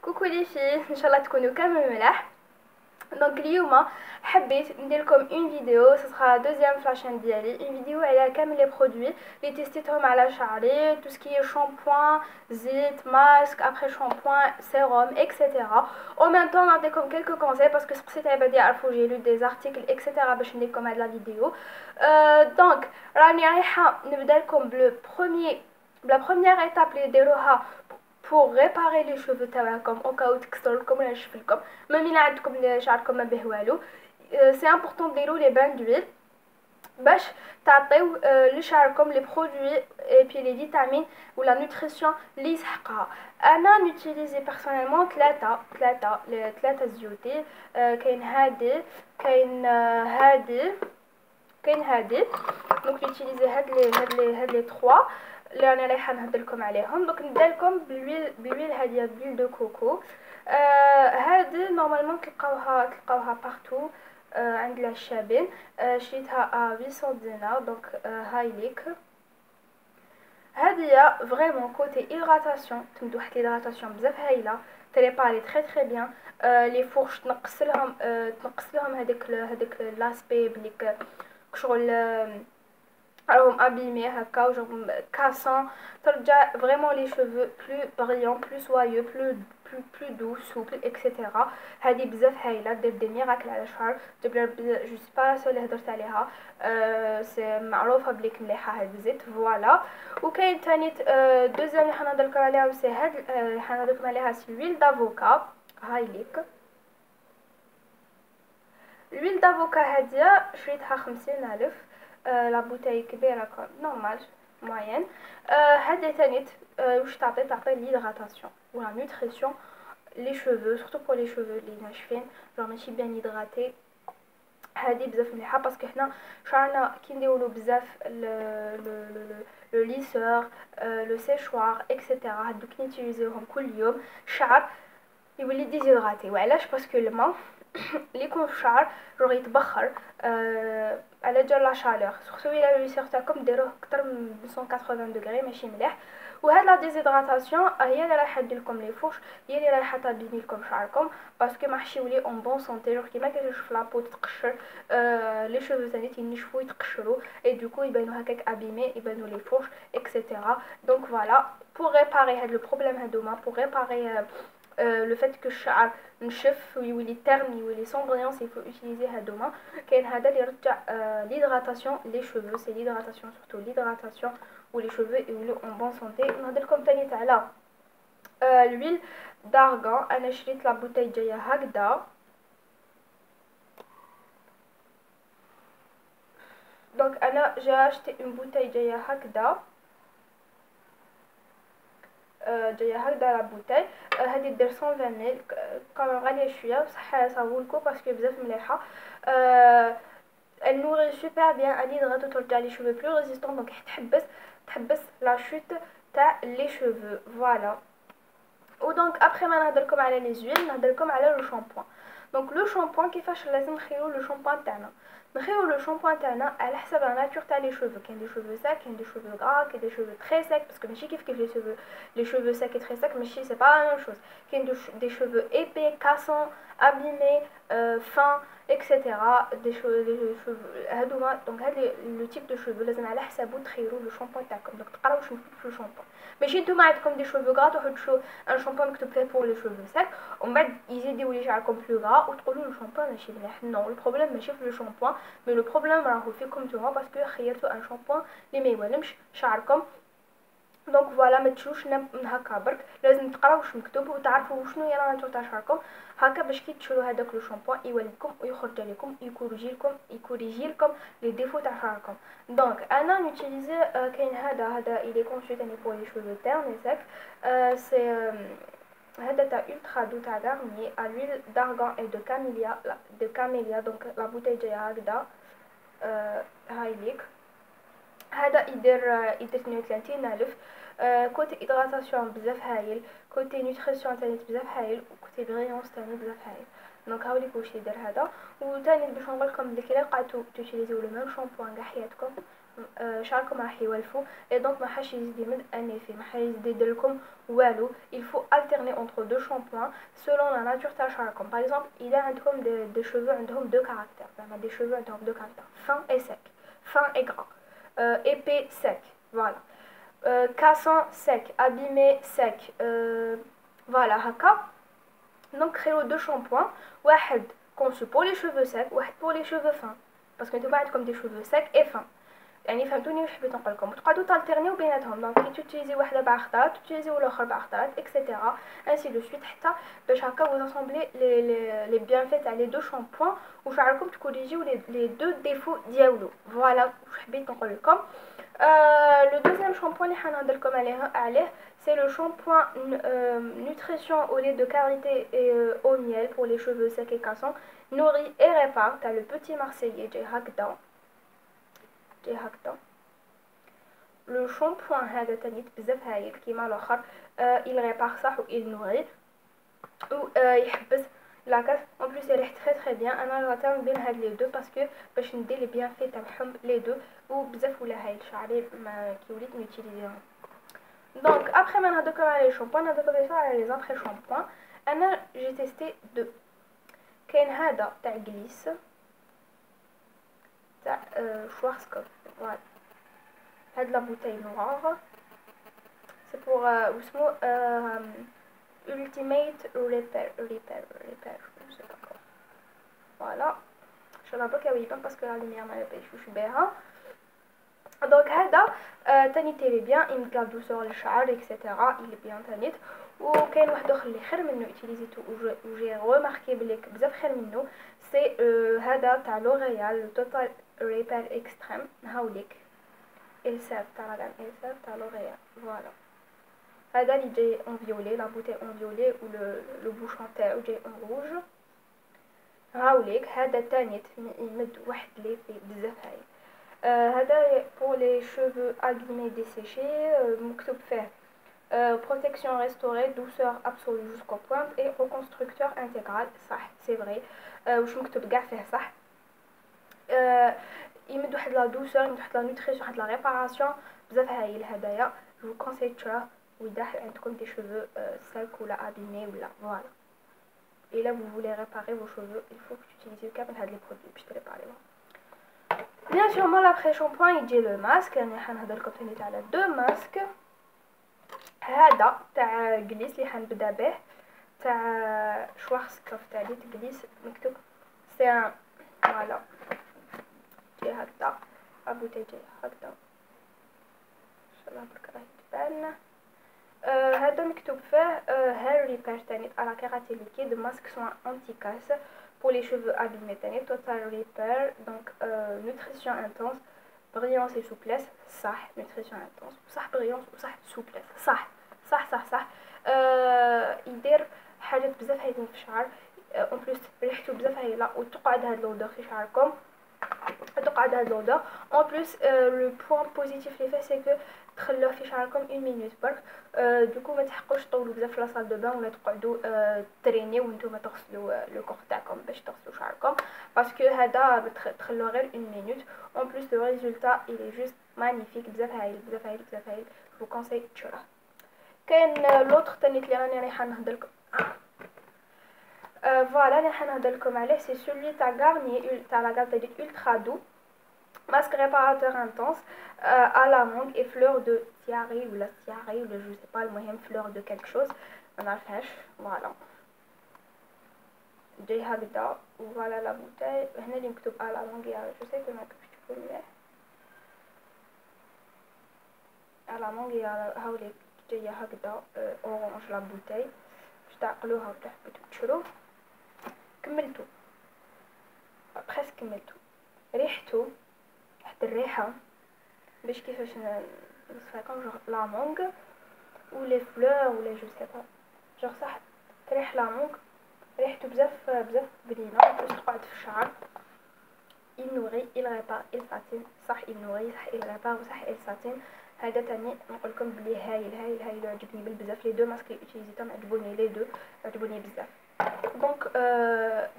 كوكو لي في ان شاء الله تكونوا كامل ملاح. دونك اليوم حبيت ندير لكم اون فيديو، سو سرا دوزيام في لاشين ديالي، اون فيديو على كامل لي برودوي اللي تيستيتهم على شعري، تو سكي شامبوان، زيت، ماسك، ابري شامبوان، سيروم اكسيتيرا. او ميم طون نعطيكم كلكو كونساي باسكو سقسيت عباد يعرفوا جي لو دي زارتيكل اكسيتيرا باش ندير لكم هاد لا فيديو. دونك راني رايحه نبدا لكم بلا بروميير ايتاب اللي ديروها pour réparer les cheveux تاعكم او كاو تكسروا لكم ولا شفلكم ميم الا عندكم شعركم ما به والو. سي امبورطون ديروا لي بان دويل باش تعطيو لشعركم لي برودوي اي بي لي فيتامين ولا نوتريسيون اللي يسحقها. انا نوتيليزي بيرسونيلمون ثلاثه زيوتي. كاين هادي، كاين هادي. دونك نوتيليزي هاد لي 3 اللي راني رايحه نهضر لكم عليهم. دونك نبدا لكم بالويل هاديه، بويل دو كوكو. هادي نورمالمون تلقاوها بارتو عند الشابين. شريتها 800 دينار. دونك هاي ليك. هادية فريمون كوتي هيدراتاسيون، تمد واحد الهيدراتاسيون بزاف هايله، تريباري تري بيان لي فورش، تنقص لهم هذاك لاسبي بلي شغل راهم ابيمي هكا وجوم كاسون. ترجع فريمون لي شوفو بلو بريون، بلو سوايو، بلو دو سوبل اكسيتيرا. هذه بزاف هايله، دير دي ميراكل على الشعر. جو سي با لا سول اللي هضرت عليها، سي معروفه بليك مليحه هاد الزيت. فوالا. وكاين تاني دوزيام اللي حنهضر لكم عليها سي هاد، حنهضر لكم عليها سي لويل دافوكا. هاي ليك لويل دافوكا. هاديه شريتها 50,000. لا بوتاي كبيره نورمال موين. هادي تاني واش تعطي ليدغاتاسيون ولا نوتريسيون لي شوفو، سورتو بور لي شوفو لي ناشفين جور ماشي بيان هيدغاتي. هادي بزاف مليحه باسكو حنا شعرنا كي نديرولو بزاف لو ليسور، لو سيشوار اكسيتيرا، هادو كي نيتيليزيوهم كل يوم الشعر يولي ديزيدغاتي. وعلاش؟ باسكو الماء اللي يكون في الشعر جوغ يتبخر على جال لا شالور، سورتو الى لو ليسور تاعكم ديروه اكثر من 180 دوغري ماشي مليح. وهاد لا ديزيدراتاسيون هي اللي رايحه دير لكم لي فوش، هي اللي رايحه تبني لكم شعركم باسكو ما حش يولي اون بون سونتي. جوغ كيما كتشوف لابو تتقشر، لي شوفو ثاني تينشفوا يتقشروا اي دوكو يبانو هكاك ابيمي، يبانو لي فوش اكسيتيرا. دونك فوالا بور ريباري هاد لو بروبليم هادوما، بور ريباري le fait que الشعر نشف ويولي تيرن يولي سون بريونس، il faut utiliser هادوما. كاين هذا اللي يرجع l'hydratation les cheveux، c'est l'hydratation surtout l'hydratation و les cheveux يوليو en bonne santé. نهضر لكم ثاني على l'huile d'argan. انا شريت لا بوتاي جايه هكذا. دونك انا جا acheté une bouteille جايه هكذا، جايه هكذا لا بوتاي. هذه دير 120 ميل، كان غاليه شويه بصح صاولكو باسكو بزاف مليحه. elle nourrit super bien، elle hydrate وترجع لي شوفو بلو ريزيستون، دونك تحبس لا شوت تاع لي شوفو. فوالا. ودونك ابخي ما نهضرلكم على لي زويل نهضرلكم على لو شامبوان. دونك لو شامبوان كيفاش لازم نخيرو لو شامبوان تاعنا؟ نخيرو لو شامبوان تاعنا على حسب لا ناتور تاع لي شوفو. كاين دي شوفو ساك، كاين دي شوفو غرا، كاين دي شوفو تري ساك، باسكو ماشي كيف لي شوفو ساك اي تري ساك ماشي سي با لا ميم شوز. كاين دي شوفو ايبي كاسون ابيمي فان اكسيتيرا. دي شوفو هادوما. دونك هاد لو تيب دو شوفو لازم على حسابو تخيروا لو شامبوان تاعكم. دونك تقراو شنو في لو شامبوان، ماشي نتوما عندكم دي شوفو غرا تروحوا ان شامبوان مكتوب فيه بور لي شوفو ساك ومن بعد يزيدوا لي شعركم بلو غرا وتقولوا لو شامبوان ماشي مليح. نو، البروبليم ماشي في لو شامبوان مي لو بروبليم راهو فيكم نتوما باسكو خيرتوا ان شامبوان اللي ما يولمش شعركم. دونك فوالا ما تشوش من هكا برك، لازم تقراو واش مكتوب وتعرفوا شنو هي لا ناتور تاع شعركم هكا باش كي تشرو هذاك لو شامبوان يوليكم ويخرج لكم يكوريجي لكم لي ديفو تاع شعركم. دونك انا نوتيليزي كاين هذا الي كونسي تاني بور لي شوفو تيرن ساك. سي هذا تاع الترا دو تاع غارني ا لويل دارغان اي دو كاميليا. دونك لا بوتاي جايه هكذا. هاي ليك. هذا يدير 32,000. كوتي هيدراتاسيون بزاف هايل، كوتي نوتريسيون تاني بزاف هايل، وكوتي بريونس تاني بزاف هايل. دونك هاوليك واش يدير هذا. وتاني باش نقولكم بلي كي قعدتو توتيليزيو لو ميم شامبوان كاع حياتكم شعركم راح يولفوا اي دونك ما حاش يزيد يمد ان ايفي، ما حاش يزيد يدير لكم والو. il faut alterner entre deux shampoings selon la nature تاع شعركم. باغ اكزومبل اذا عندكم دي شوفو عندهم دو كاركتير، زعما دي شوفو عندهم دو كاركتير fin et sec, fin et gras, épais sec, voilà, cassant sec, abîmé sec, voilà هكا. دونك خيروا دو شامبوان، واحد conçu pour les cheveux secs واحد pour les cheveux fins، باسكو نتوما عندكم دي cheveux secs et fins، يعني فهمتوني واش حبيت نقول لكم. تقعدوا تالتيرنيو بيناتهم، دونك كي توتيليزي وحده بعد خطرات توتيليزيو الاخر بعد خطرات اكسيتيرا انسي دو سويت، حتى باش هكا vous assemblez les bienfaits تاع لي دو شامبوان وشعركم تكوريجيو لي دو ديفو ديالو. فوالا واش حبيت نقول لكم. لو دوزيام شامبوان اللي حنهضر لكم عليه c'est le shampoing nutrition au lait de karité et au miel pour les cheveux secs et cassants, nourrit et répare. T'as le petit marseillais جاي هكذا، جاي هكذا. لو شامبوان هذا تاني بزاف هايل كيما الاخر، il répare صح و il nourrit و يحبس لاكاس. en plus il ريحه très bien. انا غتعمل بين هاد لي دو باسكو باش ندير لي بيان في تاعهم لي دو و بزاف ولا هايل شعري ما كي وليت نوتيليزيهم. دونك ابخي ما نهضركم على لي شامبوان نهضركم بيان على لي زابخي شامبوان. انا جي تيستي دو، كاين هذا تاع غليس تاع شوارزكوف، فوالا هاد لا بوتاي نوار سي بور واسمو ultimate repair je sais pas quoi. voilà je la bloque oui parce que la lumière ما يبيش بها. دونك هذا تاني تيري بيان il me garde douceur للشعر اكسيتيرا il est bien تانيت. وكاين واحد اخر اللي خير منه utiliser و جي remarqué بلي بزاف خير منه سي هذا تاع لوريال توتال ريبير اكستريم. نهاوليك الساف تاع لا الساف تاع لوريال. فوالا هذا اللي جاي اون فيولي، لا بوتي اون فيولي و لو بوشون تاعو جاي اون روج. هاوليك هذا تاني يمد واحد لي في بزاف هايل. هذا pour les cheveux abîmés desséchés، مكتوب فيه protection restaurée, douceur absolue jusqu'aux pointes et reconstructeur intégral. صح سي فري. واش مكتوب كاع فيه صح. يمد واحد لا دوسور، يمد واحد لا نوتريسيون، واحد لا ريباراسيون بزاف هايل. هدايا جو كونساي تشوفوه وإذا عندكم دي شوفو سالك ولا ابيمي ولا فوالا. et là vous voulez réparer vos cheveux il faut que tu utilises كامل هاد لي برودوي باش تريباريهم. bien sûr moi l'après shampoing يجي لو ماسك. يعني حنهضر لكم ثاني على دو ماسك. هذا تاع غليس اللي حنبدا به تاع شوارزكوف تاع ليت غليس مكتوب سي فوالا جاي هكذا ابوتي جاي هكذا ان شاء الله برك راهي تبان. هذا مكتوب فيه هير ريبير تاني على كيراتي ليكيد ماسك سوان انتي كاس pour les cheveux abîmés تاني total repair. donc nutrition intense brillance et souplesse. صح nutrition intense وصح brillance وصح souplesse. صح صح صح صح. يدير حاجات بزاف هايلين في الشعر. اون بليس ريحته بزاف هايله وتقعد هاد لودور في شعركم، تقعد هاد لودور. اون بليس لو بوين بوزيتيف لي فيه سي كو تخلوه في شعركم 1 مينوت برك. دوكو ما تحقوش طولوا بزاف في لاصال دو بان ولا تقعدوا ترينيو وانتم تغسلوا لو كور تاعكم باش تغسلوا شعركم، باسكو هذا تخلوه غير 1 مينوت. اون بليس لو ريزولتا il est juste magnifique. بزاف هايل بزاف هايل بزاف هايل. جو كونساي تشوفوه. كاين لوطخ تاني اللي راني رايحه نهضر لكم فوالا اللي حنهضر لكم عليه سي سولي تاع غارني تاع لا غام ديال ultra doux masque réparateur intense à la mangue et fleur de tiare ou la tiare ou je sais pas المهم fleur de quelque chose ما نعرفهاش. فوالا جاي هكذا وفوالا لا بوتاي هنا اللي مكتوب à la mangue جو سي كو ما كتبش تكون مليح à la mangue هاوليك جايه هكذا اورانج لا بوتاي باش تعقلوها ولا حبيتو تشرو. كملتو بريسك كملتو. ريحتو واحد الريحه باش كيفاش نوصفها جوغ لا مونغ و لي فلور ولا جو سي با جوغ صح تريح لا مونغ. ريحتو بزاف بزاف بنينه باش تقعد في الشعر. il nourrit il répare il satine. صح il nourrit صح il répare وصح il satine. هذا تاني نقول لكم بلي هايل هايل هايل عجبني بالبزاف. لي دو ماسك اللي اوتيليزيتهم عجبوني لي دو عجبوني بزاف. دونك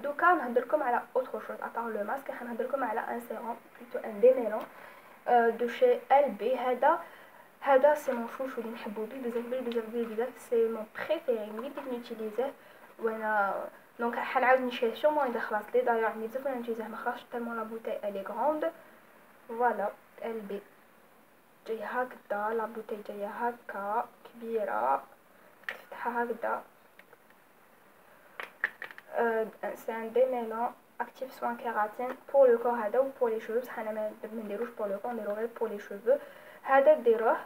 دوكا نهضر لكم على اوتر شوز ابار لو ماسك. حنهضر لكم على ان سيروم بلوتو ان ديميلون دو شي ال بي. هذا سي مون شوشو اللي نحبو بيه بزاف بزاف بزاف، سي مون بريفيري ملي بديت نوتيليزيه. وانا دونك حنعاود نشريه سيغمون اذا خلاص لي دايوغ عندي بزاف وانا نوتيليزيه مخرجش تالمون لا بوتاي الي غروند. فوالا ال بي جايه هكذا، لا بوتاي جايه هكا كبيره، تفتحها هكذا. سي ان ديميلون اكتيف سوان كيراتين بور لو كور هذا و بور لي شوفو، بصح انا ما نديروش بور لو كور، نديرو غير بور لي شوفو. هذا ديروه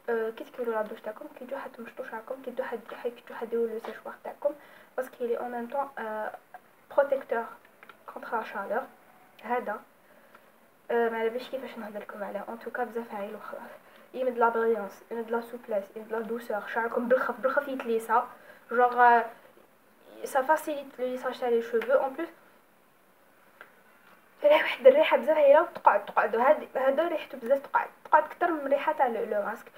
كي تكملوا لا دوش تاعكم، كي تجوا تمشطوا شعركم، كي تجوا ديروا لو سيشوار تاعكم، باسكو لي اون ميم طون بروتيكتور كونتر لا شالور. هذا ما علاباليش كيفاش نهضر لكم عليه، ان توكا بزاف هايل وخلاص. يمد لا بريونس، يمد لا سوبليس، يمد لا دوسور، شعركم بالخف يتليسا، جوغ ça facilite le lissage تاع لي شوفو. اون بليس فيه واحد الريحه بزاف هايله وتقعد هذا ريحته بزاف تقعد اكثر من ريحه تاع لو ماسك.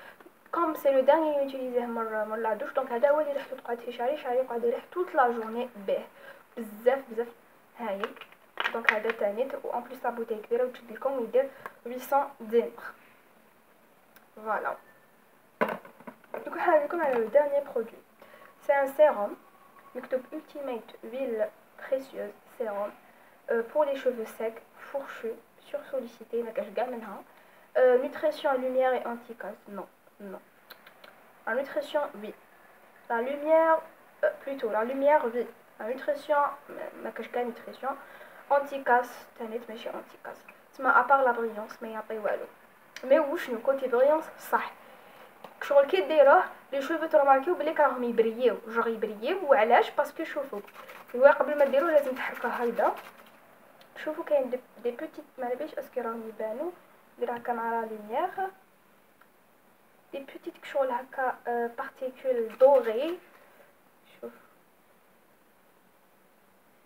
كوم سي لو داني يوتيليزيه مور لا دوش، دونك هذا هو اللي ريحته تقعد في شعري يقعد يريح توت لا جورني به، بزاف هايل. دونك هذا تاني، و اون بليس لا بوتاي كبيره وتشد لكم ويدير 800 دينار. فوالا دوك حنا لكم على لو داني برودوي، سي ان سيروم مكتوب Ultimate Huile Précieuse Sérum pour les cheveux secs, fourchus, sursollicités, ما كاش كاع منها. Nutrition, lumière et anti-casse, non. La nutrition, oui. La lumière, plutôt, la lumière, oui. La nutrition, ما كاش كاع nutrition. Anti-casse, تانيت ماشي anti-casse. تسمى à part la brillance ما يعطي والو. مي وشنو كوتي brillance صح. شغل كي ديروه لي شوفو ترماركيو بلي راهم يبريو، جوغ يبريو. وعلاش؟ باسكو شوفوا هو قبل ما ديروه لازم تحركوه هكذا. شوفوا كاين دي بوتيت معلاباليش اسكو راهم يبانو، دير هكا مع لا لوميير، دي بوتيت شغل هكا بارتيكول دوري. شوف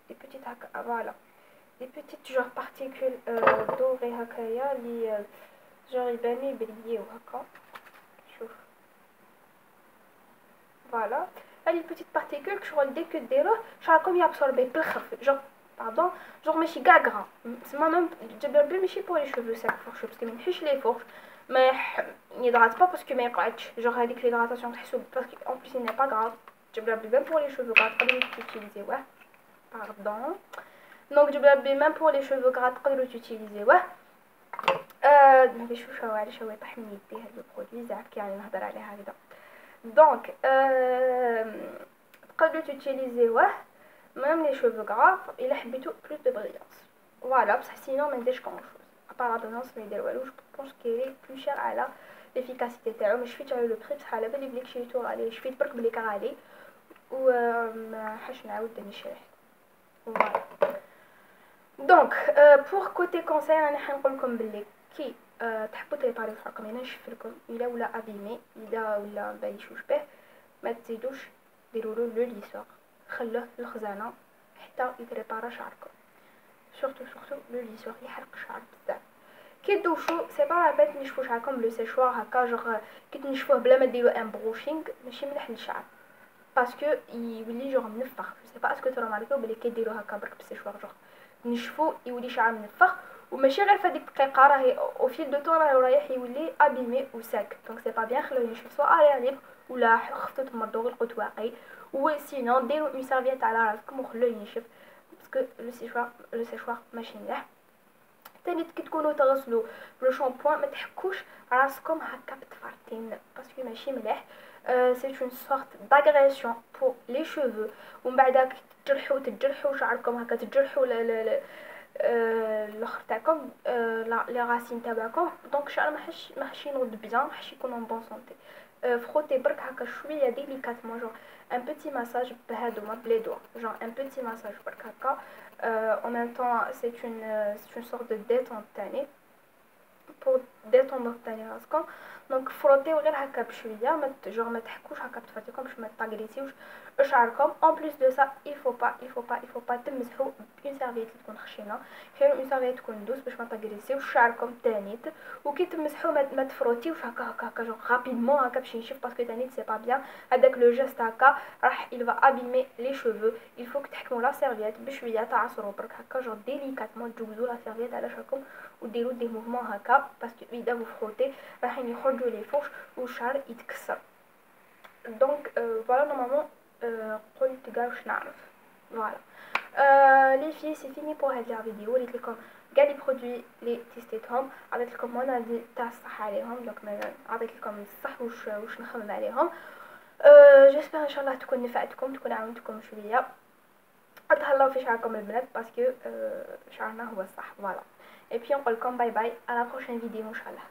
دي بوتيت هكا، فوالا دي بوتيت جوغ بارتيكول دوري هكايا لي جوغ يبانو يبريو هكا. شوف فوالا هادي البوتيت بارتيكول شغل ديك ديروه شعركم يابسوربي بالخف، جوغ باردون جوغ ماشي كاع غران. تسمى ميم جبربي ماشي بور لي شوفو ساك فورشو، باسكو منحيش لي فورش ما يضغط با، باسكو ما يقعدش جوغ هذيك ليغراتاسيون تحسو، باسكو اون بليس ني با غراف. جبربي ميم بور لي شوفو غرا تقدروا تيوتيليزيوه، باردون. دونك جبربي ميم بور لي شوفو غرا تقدروا تيوتيليزيوه. نبي نشوف علاش هو يطيح من يدي هذا البرودوي زعف كي راني نهضر عليه هكذا. دونك تقدروا تيوتيليزيوه ميم لي شوفو غراف الا حبيتو بلوس دو بريونس. فوالا بصح سينو ما نديرش كونشوز ابار لا بريونس ما يدير والو. جو بونس كيري بلو شير على ليفيكاسيتي تاعو. ما شفيتش على لو بري بصح على بالي بلي شريتو غالي، شفيت برك بلي غالي و ما حاش نعاود نشريه. فوالا دونك بور كوتي كونساي راني حنقول لكم بلي كي تحبوا تريباريو فراكم، انا نشوف لكم الا ولا ابيمي الا ولا بايشوش به، ما تزيدوش ديروا له لو ليسور، خلوه في الخزانه حتى يتريبارا شعركم. سورتو لو ليسور يحرق الشعر بزاف. كي دوشو سي با لابد تنشفوا شعركم بلو سيشوار هكا، جوغ كي تنشفوه بلا ما ديروا ان بروشينغ ماشي مليح للشعر، باسكو يولي جوغ منفخ. جو با اسكو تروماركيو بلي كي ديروا هكا برك بسيشوار جوغ نشفو يولي شعر منفخ، وماشي غير في هذيك الدقيقه راهي او فيل دو طون رايح يولي ابيمي وساك. دونك سي با بيان خلوه ينشف سوا اريا ليبر ولا خفتو تمرضو غلقوا واقي، و سينون ديروا اون سيرفييت على راسكم وخلوه ينشف، باسكو لو سيشوار ماشي مليح. تاني كي تكونوا تغسلوا لو شامبوان ما تحكوش راسكم هكا بتفرتين، باسكو ماشي مليح. سي اون سورت داغريسيون بور لي شوفو، ومن بعد تجرحوا شعركم هكا، تجرحوا الاخر تاعكم لي راسين تاعكم. دونك الشعر ما حش ينوض بيان، ما حش يكون اون بون سونتي. فروتي برك هكا شويه ديليكاتمون، جون ان بوتي مساج بهادوما بلي دوا، جون ان بوتي مساج برك هكا. en même temps c'est une sorte de détente تاني pour détendre تاني راسكم. دونك فروتيو غير هكا بشويه، ما جوغ ما تحكوش هكا بتفرتيكم باش ما تاغريسيوش شعركم. اون بليس دو سا il faut pas تمسحوا بون سيرفيت اللي تكون خشينه، خير اون سيرفيت تكون دوس باش ما تاغريسيوش شعركم تانيت. وكي تمسحوا ما تفروتيوش هكا جوغ رابيدمون هكا باش ينشف، باسكو تانيت سي با بيان هذاك لو جيست هكا راح il va abîmer les cheveux. il faut que تحكموا لا سيرفيت بشويه تعصروا برك هكا جوغ ديليكاتمون، تجوزوا لا سيرفيت على شعركم وديروا دي موفمون هكا باسكو اذا vous frottez راح يخرجوا لي فوش والشعر يتكسر. دونك فوالا نورمالمون قلت كاع واش نعرف. فوالا لي في سي فيني بور هاد لا فيديو. وريت لكم كاع لي برودوي لي تيستيتهم، عطيت لكم مون افي تاع الصح عليهم، دونك مثلا عطيت لكم الصح واش نخمم عليهم. جيسبر ان شاء الله تكون نفعتكم، تكون عاونتكم شويه. تهلاو في شعركم البنات باسكو شعرنا هو الصح. فوالا اي بي نقول لكم باي باي على لا بروشين فيديو ان شاء الله.